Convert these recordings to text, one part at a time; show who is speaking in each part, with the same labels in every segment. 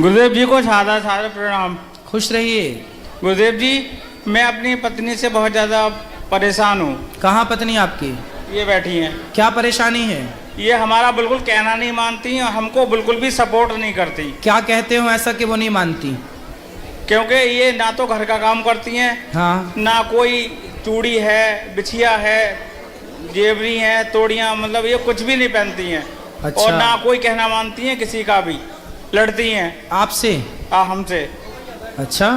Speaker 1: गुरुदेव जी को सादा सादा प्रणाम।
Speaker 2: खुश रहिए।
Speaker 1: गुरुदेव जी, मैं अपनी पत्नी से बहुत ज़्यादा परेशान हूँ।
Speaker 2: कहाँ पत्नी आपकी?
Speaker 1: ये बैठी हैं।
Speaker 2: क्या परेशानी है?
Speaker 1: ये हमारा बिल्कुल कहना नहीं मानती और हमको बिल्कुल भी सपोर्ट नहीं करती।
Speaker 2: क्या कहते हो ऐसा कि वो नहीं मानती?
Speaker 1: क्योंकि ये ना तो घर का काम करती हैं,
Speaker 2: हाँ,
Speaker 1: ना कोई चूड़ी है, बिछिया है, जेवरी हैं, तोड़ियाँ, मतलब ये कुछ भी नहीं पहनती हैं।
Speaker 2: अच्छा।
Speaker 1: और ना कोई कहना मानती हैं किसी का भी, लड़ती हैं
Speaker 2: आपसे?
Speaker 1: हमसे।
Speaker 2: अच्छा,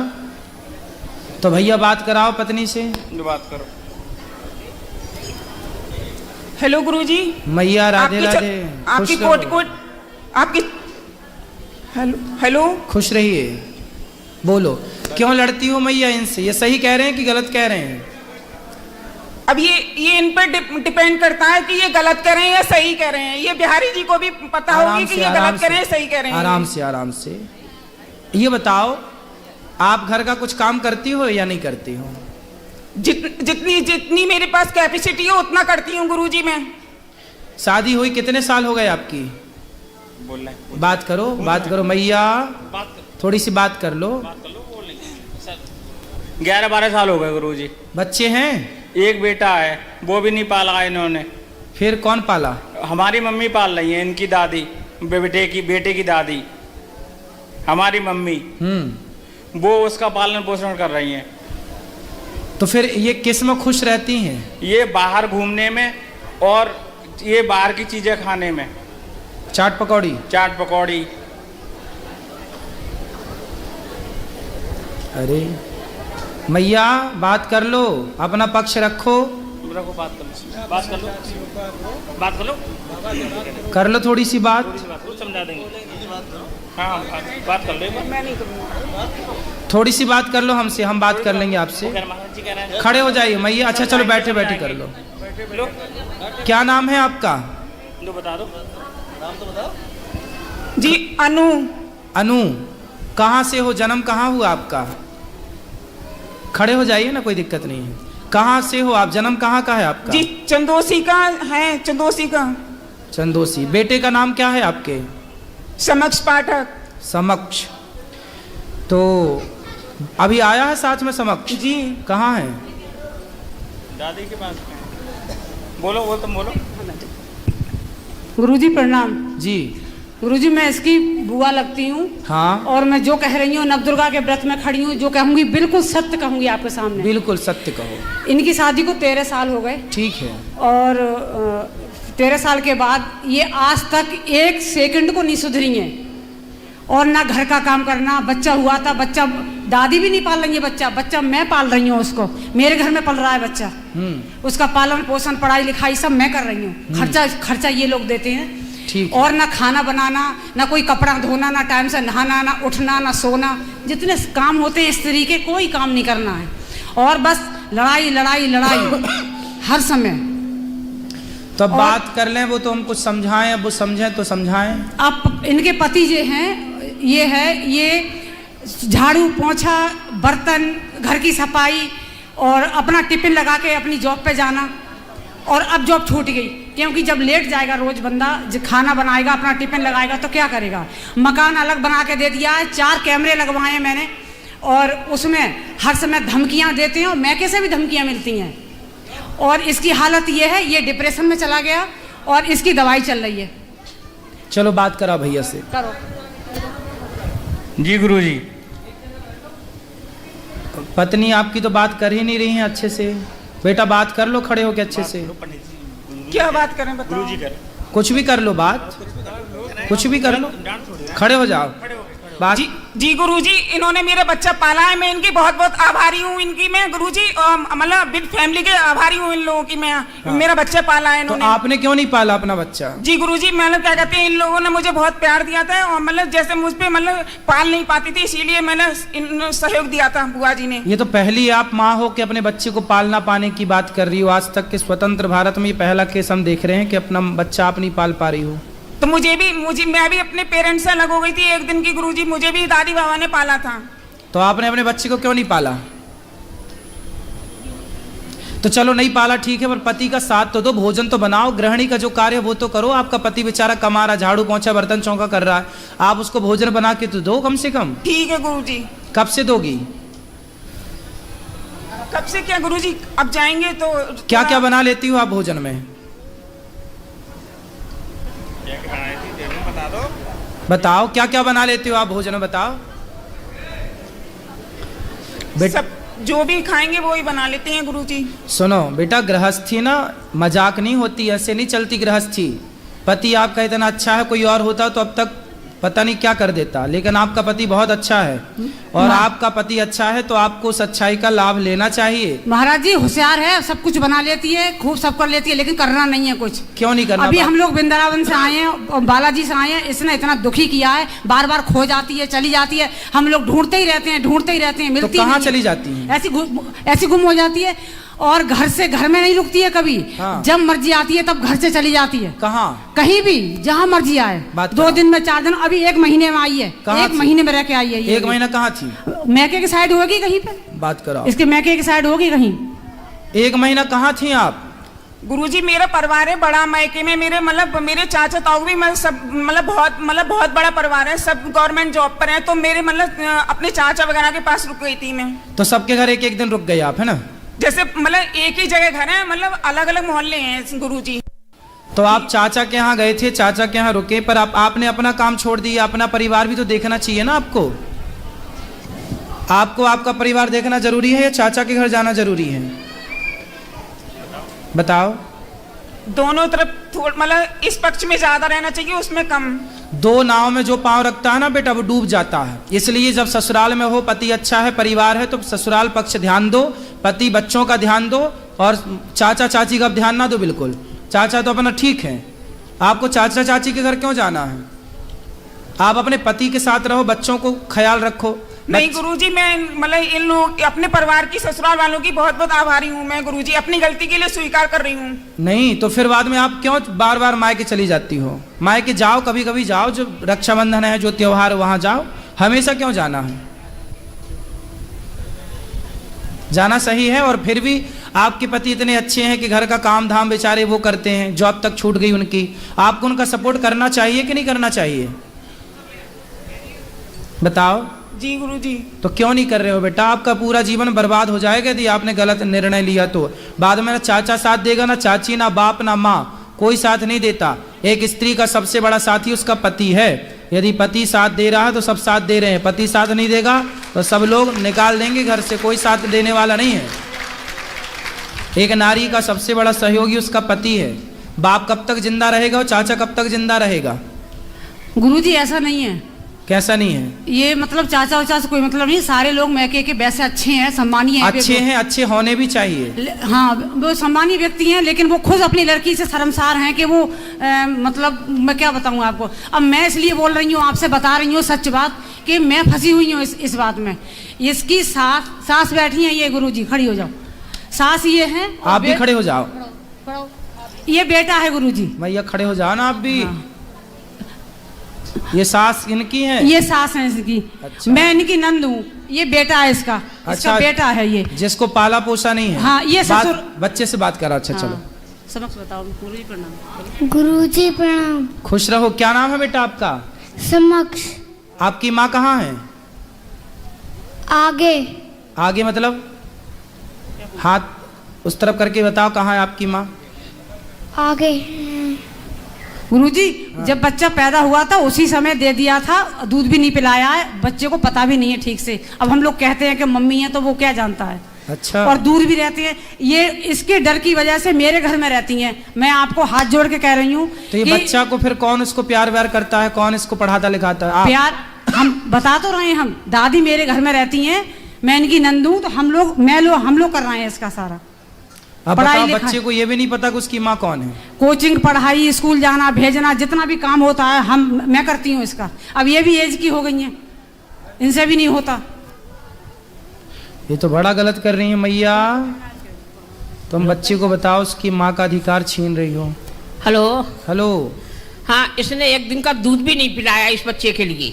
Speaker 2: तो भैया बात कराओ पत्नी से।
Speaker 1: बात करो।
Speaker 3: हेलो गुरुजी।
Speaker 2: मैया राधे राधे।
Speaker 3: आपकी
Speaker 2: खुश
Speaker 3: कोट
Speaker 2: रहो।
Speaker 3: कोट आपकी हेलो हेलो।
Speaker 2: खुश रहिए। बोलो, क्यों लड़ती हो मैया इनसे? ये सही कह रहे हैं कि गलत कह रहे हैं?
Speaker 3: अब ये इन पर डिपेंड करता है कि ये गलत कर रहे हैं या सही कर रहे हैं। ये बिहारी जी को भी पता होगी कि ये गलत कर रहे हैं सही कर रहे हैं।
Speaker 2: आराम से आराम से। ये बताओ, आप घर का कुछ काम करती हो या नहीं करती हो?
Speaker 3: जितनी जितनी मेरे पास कैपेसिटी है उतना करती हूँ गुरुजी मैं।
Speaker 2: शादी हुई कितने साल हो गए आपकी? बात करो, बात करो मैया, थोड़ी सी बात कर लो।
Speaker 1: 11-12 साल हो गए गुरुजी।
Speaker 2: बच्चे हैं?
Speaker 1: एक बेटा है, वो भी नहीं पाला इन्होंने।
Speaker 2: फिर कौन पाला?
Speaker 1: हमारी मम्मी पाल रही है, इनकी दादी, बेटे की दादी, हमारी मम्मी, वो उसका पालन पोषण कर रही हैं।
Speaker 2: तो फिर ये किस में खुश रहती हैं?
Speaker 1: ये बाहर घूमने में और ये बाहर की चीजें खाने में।
Speaker 2: चाट पकौड़ी?
Speaker 1: चाट पकौड़ी।
Speaker 2: अरे मैया बात कर लो, अपना पक्ष रखो।
Speaker 1: बात कर लो।
Speaker 2: कर लो थोड़ी सी बात।
Speaker 1: समझा देंगे। हाँ, बात कर लो। मैं नहीं
Speaker 2: करूँगा। थोड़ी सी बात कर लो हमसे, हम बात कर लेंगे आपसे। खड़े हो जाइए मैया। अच्छा चलो, बैठे बैठे कर लो। क्या नाम है आपका?
Speaker 1: बता दो। नाम तो बताओ
Speaker 3: जी। अनु।
Speaker 2: अनु, कहाँ से हो? जन्म कहाँ हुआ आपका? खड़े हो जाइए ना, कोई दिक्कत नहीं है। कहाँ से हो आप? जन्म कहाँ का है आपका?
Speaker 3: जी चंदोसी का है, चंदोसी का।
Speaker 2: चंदोसी। बेटे का नाम क्या है आपके?
Speaker 3: समक्ष पाठक।
Speaker 2: समक्ष। तो अभी आया है साथ में समक्ष?
Speaker 3: जी।
Speaker 2: कहाँ है?
Speaker 1: दादी के पास। बोलो, वो तुम बोलो।
Speaker 4: गुरुजी प्रणाम।
Speaker 2: जी।
Speaker 4: गुरुजी, मैं इसकी बुआ लगती हूँ।
Speaker 2: हाँ।
Speaker 4: और मैं जो कह रही हूँ, नवदुर्गा के व्रत में खड़ी हूँ, जो कहूँगी बिल्कुल सत्य कहूँगी आपके सामने।
Speaker 2: बिल्कुल सत्य कहो।
Speaker 4: इनकी शादी को 13 साल हो गए।
Speaker 2: ठीक है।
Speaker 4: और 13 साल के बाद ये आज तक 1 सेकंड को नहीं सुधरी हैं। और ना घर का काम करना। बच्चा हुआ था, बच्चा दादी भी नहीं पाल रही है। बच्चा मैं पाल रही हूँ उसको। मेरे घर में पल रहा है बच्चा। उसका पालन पोषण, पढ़ाई लिखाई सब मैं कर रही हूँ। खर्चा ये लोग देते हैं।
Speaker 2: ठीक।
Speaker 4: और ना खाना बनाना, ना कोई कपड़ा धोना, ना टाइम से नहाना, ना उठना, ना सोना। जितने काम होते हैं स्त्री के, कोई काम नहीं करना है। और बस लड़ाई लड़ाई लड़ाई हर समय।
Speaker 2: तो बात कर लें, वो तो हम कुछ समझाएं। अब वो समझें तो समझाएं।
Speaker 4: आप इनके पति जो हैं, ये झाड़ू पोंछा, बर्तन, घर की सफाई और अपना टिफिन लगा के अपनी जॉब पे जाना। और अब जॉब छूट गई, क्योंकि जब लेट जाएगा रोज बंदा, खाना बनाएगा, अपना टिफिन लगाएगा तो क्या करेगा। मकान अलग बना के दे दिया है, 4 कैमरे लगवाए हैं मैंने। और उसमें हर समय धमकियां देते हैं और मैके से भी धमकियां मिलती हैं। और इसकी हालत ये है, ये डिप्रेशन में चला गया और इसकी दवाई चल रही है।
Speaker 2: चलो बात करा भैया से।
Speaker 4: करो।
Speaker 1: जी गुरुजी।
Speaker 2: पत्नी आपकी तो बात कर ही नहीं रही है अच्छे से। बेटा बात कर लो खड़े होके अच्छे से।
Speaker 3: क्या बात करें बताओ?
Speaker 1: गुरुजी कर।
Speaker 2: कुछ भी कर लो, बात कुछ भी कर लो। खड़े हो जाओ। बात।
Speaker 3: जी गुरुजी, इन्होंने मेरा बच्चा पाला है। मैं इनकी बहुत बहुत आभारी हूँ। इनकी मैं गुरुजी मतलब बिग फैमिली के आभारी हूँ इन लोगों की। मैं मेरा बच्चा पाला है इन्होंने।
Speaker 2: तो आपने क्यों नहीं पाला अपना बच्चा?
Speaker 3: जी गुरुजी, मतलब क्या कहते हैं, इन लोगों ने मुझे बहुत प्यार दिया था। और मतलब जैसे मुझ पे मतलब पाल नहीं पाती थी, इसीलिए मैंने सहयोग दिया था बुआ जी ने।
Speaker 2: ये तो पहली आप माँ हो कि अपने बच्चे को पालना पाने की बात कर रही हो। आज तक के स्वतंत्र भारत में ये पहला केस हम देख रहे हैं कि अपना बच्चा आप नहीं पाल पा रही हो।
Speaker 3: तो मैं भी अपने पेरेंट्स से अलग हो गई थी एक दिन की गुरुजी। मुझे भी दादी बाबा ने पाला था।
Speaker 2: तो आपने अपने बच्चे को क्यों नहीं पाला? तो चलो नहीं पाला ठीक है, पर पति का साथ तो दो, भोजन तो बनाओ, गृहिणी का जो कार्य है वो तो करो। आपका पति बेचारा कमा रहा, झाड़ू पोंछा बर्तन चौका कर रहा है, आप उसको भोजन बना के तो दो कम से कम।
Speaker 3: ठीक है गुरुजी।
Speaker 2: कब से दोगी?
Speaker 3: कब से क्या गुरुजी, अब जाएंगे तो।
Speaker 2: क्या क्या बना लेती हो आप भोजन में? बताओ क्या क्या बना लेती हो आप भोजन में, बताओ।
Speaker 3: सब जो भी खाएंगे वो ही बना लेते हैं गुरुजी।
Speaker 2: सुनो बेटा, गृहस्थी ना मजाक नहीं होती, ऐसे नहीं चलती गृहस्थी। पति आपका इतना अच्छा है, कोई और होता तो अब तक पता नहीं क्या कर देता, लेकिन आपका पति बहुत अच्छा है, और आपका पति अच्छा है तो आपको उस अच्छाई का लाभ लेना चाहिए।
Speaker 4: महाराज जी होशियार है, सब कुछ बना लेती है, खूब सब कर लेती है, लेकिन करना नहीं है कुछ।
Speaker 2: क्यों नहीं करना?
Speaker 4: अभी हम लोग वृंदावन से आए हैं और बालाजी से आए हैं, इसने इतना दुखी किया है, बार बार खो जाती है, चली जाती है, हम लोग ढूंढते ही रहते हैं, मिलती
Speaker 2: तो कहाँ चली जाती है?
Speaker 4: ऐसी गुम हो जाती है, और घर से घर में नहीं रुकती है कभी।
Speaker 2: हाँ।
Speaker 4: जब मर्जी आती है तब घर से चली जाती है।
Speaker 2: कहाँ?
Speaker 4: कहीं भी, जहाँ मर्जी आए। 2 दिन में 4 दिन, अभी 1 महीने में आई है, 1 महीने में रह के आई है।
Speaker 2: 1 महीना कहाँ थी?
Speaker 4: मैके की साइड होगी कहीं पे,
Speaker 2: बात करो।
Speaker 4: इसके मैके की साइड होगी कहीं।
Speaker 2: 1 महीना कहाँ थी आप?
Speaker 3: गुरुजी मेरा परिवार है बड़ा, मायके में मेरे चाचा ताऊ भी सब बहुत बड़ा परिवार है, सब गवर्नमेंट जॉब पर हैं, तो मेरे अपने चाचा वगैरह के पास रुक गई थी मैं।
Speaker 2: तो सबके घर 1-1 दिन रुक गए आप, है ना?
Speaker 3: जैसे एक ही जगह घर है, अलग अलग मोहल्ले हैं गुरुजी।
Speaker 2: तो आप चाचा के यहाँ गए थे, चाचा के यहाँ रुके, पर आपने अपना काम छोड़ दिया, अपना परिवार भी तो देखना चाहिए ना आपको। आपको आपका परिवार देखना जरूरी है या चाचा के घर जाना जरूरी है? बताओ।
Speaker 3: दोनों तरफ इस पक्ष में ज्यादा रहना चाहिए, उसमें कम।
Speaker 2: 2 नाव में जो पांव रखता है ना बेटा, वो डूब जाता है। इसलिए जब ससुराल में हो, पति अच्छा है, परिवार है, तो ससुराल पक्ष ध्यान दो, पति बच्चों का ध्यान दो, और चाचा चाची का ध्यान ना दो बिल्कुल। चाचा तो अपना ठीक है, आपको चाचा चाची के घर क्यों जाना है? आप अपने पति के साथ रहो, बच्चों को ख्याल रखो।
Speaker 3: नहीं गुरुजी, मैं इन लोग अपने परिवार की, ससुराल वालों की बहुत बहुत आभारी हूँ मैं गुरुजी, अपनी गलती के लिए स्वीकार कर रही हूँ।
Speaker 2: नहीं तो फिर बाद में आप क्यों बार बार मायके चली जाती हो? मायके जाओ, कभी कभी जाओ, जो रक्षाबंधन है, जो त्योहार, वहां जाओ। हमेशा क्यों जाना है? जाना सही है। और फिर भी आपके पति इतने अच्छे हैं कि घर का काम धाम बेचारे वो करते हैं, जॉब तक छूट गई उनकी, आपको उनका सपोर्ट करना चाहिए कि नहीं करना चाहिए? बताओ।
Speaker 3: जी गुरुजी।
Speaker 2: तो क्यों नहीं कर रहे हो बेटा? आपका पूरा जीवन बर्बाद हो जाएगा यदि आपने गलत निर्णय लिया तो। बाद में ना चाचा साथ देगा, ना चाची, ना बाप, ना माँ, कोई साथ नहीं देता। एक स्त्री का सबसे बड़ा साथी उसका पति है। यदि पति साथ दे रहा है तो सब साथ दे रहे हैं, पति साथ नहीं देगा तो सब लोग निकाल देंगे घर से, कोई साथ देने वाला नहीं है। एक नारी का सबसे बड़ा सहयोगी उसका पति है। बाप कब तक जिंदा रहेगा और चाचा कब तक जिंदा रहेगा?
Speaker 4: गुरुजी ऐसा नहीं है।
Speaker 2: कैसा नहीं है?
Speaker 4: ये चाचा उचा से कोई मतलब नहीं, सारे लोग मैके के वैसे अच्छे हैं, सम्मानीय हैं।
Speaker 2: अच्छे हैं, अच्छे होने भी चाहिए।
Speaker 4: हाँ, वो सम्मानीय व्यक्ति हैं, लेकिन वो खुद अपनी लड़की से शर्मसार हैं कि वो मैं क्या बताऊँ आपको। अब मैं इसलिए बोल रही हूँ, आपसे बता रही हूँ सच बात, कि मैं फंसी हुई हूँ इस बात में। इसकी सास बैठी है, ये गुरुजी खड़ी हो जाओ, सास ये है।
Speaker 2: आप भी खड़े हो जाओ।
Speaker 4: ये बेटा है गुरुजी।
Speaker 2: भैया खड़े हो जाओ ना आप भी। हाँ। ये सास इनकी है? ये
Speaker 4: सास है इसकी। अच्छा। मैं इनकी नंद हूँ, ये बेटा है इसका। अच्छा। इसका बेटा है ये,
Speaker 2: जिसको पाला पोसा नहीं है।
Speaker 4: हाँ, ये ससुर।
Speaker 2: बच्चे से बात करा। अच्छा। हाँ। चलो
Speaker 4: समक्ष बताओ। गुरुजी प्रणाम।
Speaker 5: गुरुजी प्रणाम।
Speaker 2: खुश रहो। क्या नाम है बेटा आपका?
Speaker 5: समक्ष।
Speaker 2: आपकी माँ कहाँ है?
Speaker 5: आगे।
Speaker 2: आगे मतलब? हाथ उस तरफ करके बताओ, कहाँ है आपकी माँ?
Speaker 5: आगे।
Speaker 4: गुरुजी, जब बच्चा पैदा हुआ था उसी समय दे दिया था, दूध भी नहीं पिलाया है, बच्चे को पता भी नहीं है ठीक से। अब हम लोग कहते हैं कि मम्मी है, तो वो क्या जानता है।
Speaker 2: अच्छा।
Speaker 4: और दूर भी रहती है, ये इसके डर की वजह से मेरे घर में रहती हैं। मैं आपको हाथ जोड़ के कह रही हूँ।
Speaker 2: तो ये बच्चा को फिर कौन इसको प्यार व्यार करता है, कौन इसको पढ़ाता लिखाता है?
Speaker 4: प्यार हम बता तो रहे हैं। हम दादी मेरे घर में रहती हैं, मैं इनकी नंद हूँ, तो हम लोग कर रहे हैं इसका सारा।
Speaker 2: अब बताओ, बच्चे को ये भी नहीं पता कि उसकी माँ कौन है?
Speaker 4: कोचिंग, पढ़ाई, स्कूल जाना, भेजना, जितना भी काम होता है मैं करती हूँ इसका। अब ये भी एज की हो गई हैं, इनसे भी नहीं होता।
Speaker 2: ये तो बड़ा गलत कर रही है मैया। तुम बच्चे को बताओ, उसकी माँ का अधिकार छीन रही हो।
Speaker 6: हेलो।
Speaker 2: हेलो।
Speaker 6: हाँ, इसने 1 दिन का दूध भी नहीं पिलाया इस बच्चे के लिए।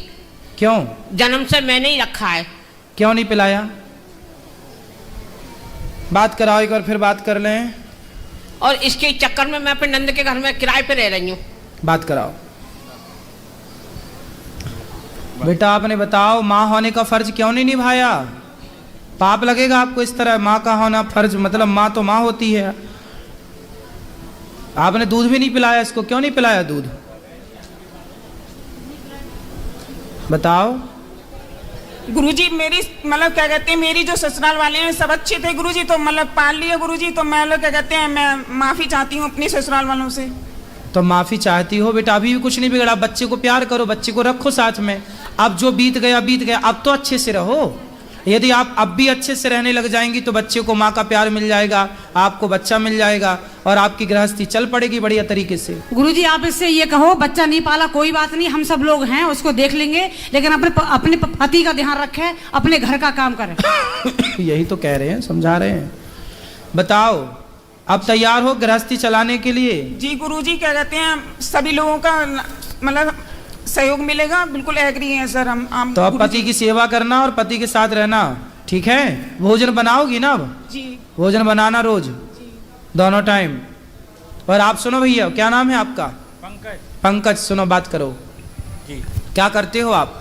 Speaker 2: क्यों?
Speaker 6: जन्म से मैंने ही रखा है।
Speaker 2: क्यों नहीं पिलाया? बात कराओ एक बार, फिर बात कर लें।
Speaker 6: और इसके चक्कर में मैं अपने नंद के घर में किराए पे रह रही हूँ।
Speaker 2: बात कराओ। बेटा आपने बताओ, माँ होने का फर्ज क्यों नहीं निभाया? पाप लगेगा आपको इस तरह। माँ का होना फर्ज, मतलब माँ तो माँ होती है। आपने दूध भी नहीं पिलाया इसको, क्यों नहीं पिलाया दूध? बताओ।
Speaker 3: गुरुजी मेरी मतलब क्या कहते हैं, मेरी जो ससुराल वाले हैं सब अच्छे थे गुरुजी, तो मतलब पाल लिया गुरुजी, तो मैं लोग क्या कहते हैं, मैं माफी चाहती हूँ अपने ससुराल वालों से।
Speaker 2: तो माफी चाहती हो बेटा, अभी भी कुछ नहीं बिगड़ा। बच्चे को प्यार करो, बच्चे को रखो साथ में। अब जो बीत गया बीत गया, अब तो अच्छे से रहो। यदि आप अब भी अच्छे से रहने लग जाएंगी तो बच्चे को माँ का प्यार मिल जाएगा, आपको बच्चा मिल जाएगा और आपकी गृहस्थी चल पड़ेगी बढ़िया तरीके से।
Speaker 4: गुरुजी आप इससे ये कहो, बच्चा नहीं पाला कोई बात नहीं, हम सब लोग हैं, उसको देख लेंगे, लेकिन अपने पति का ध्यान रखें, अपने घर का काम करें।
Speaker 2: यही तो कह रहे हैं, समझा रहे हैं। बताओ, अब तैयार हो गृहस्थी चलाने के लिए?
Speaker 3: जी गुरुजी क्या कहते हैं, सभी लोगों का मतलब सहयोग मिलेगा, बिल्कुल एग्री हैं सर हम
Speaker 2: तो अब पति की सेवा करना और पति के साथ रहना, ठीक है? भोजन बनाओगी ना अब?
Speaker 3: जी
Speaker 2: भोजन बनाना रोज, दोनों टाइम। और आप सुनो भैया, क्या नाम है आपका?
Speaker 1: पंकज।
Speaker 2: पंकज, सुनो बात करो
Speaker 1: जी।
Speaker 2: क्या करते हो आप?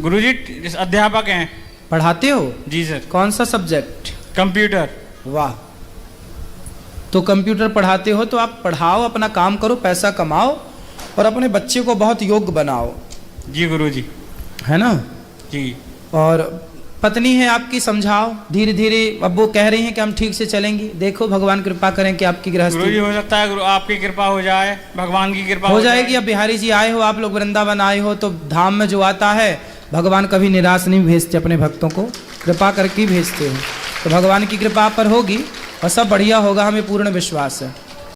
Speaker 1: गुरुजी अध्यापक हैं।
Speaker 2: पढ़ाते हो?
Speaker 1: जी सर।
Speaker 2: कौन सा सब्जेक्ट?
Speaker 1: कंप्यूटर।
Speaker 2: वाह। तो कंप्यूटर पढ़ाते हो तो आप पढ़ाओ, अपना काम करो, पैसा कमाओ और अपने बच्चे को बहुत योग्य बनाओ।
Speaker 1: जी गुरुजी।
Speaker 2: है ना?
Speaker 1: जी।
Speaker 2: और पत्नी है आपकी, समझाओ धीरे धीरे। अब वो कह रही हैं कि हम ठीक से चलेंगी, देखो भगवान कृपा करें कि आपकी
Speaker 1: गुरुजी
Speaker 2: गृहस्थी
Speaker 1: हो सकता है आपकी कृपा हो जाए, भगवान की कृपा
Speaker 2: हो जाएगी। अब बिहारी जी आए हो, आप लोग वृंदावन आए हो, तो धाम में जो आता है भगवान कभी निराश नहीं भेजते, अपने भक्तों को कृपा करके ही भेजते हैं। तो भगवान की कृपा पर होगी और सब बढ़िया होगा, हमें पूर्ण विश्वास है।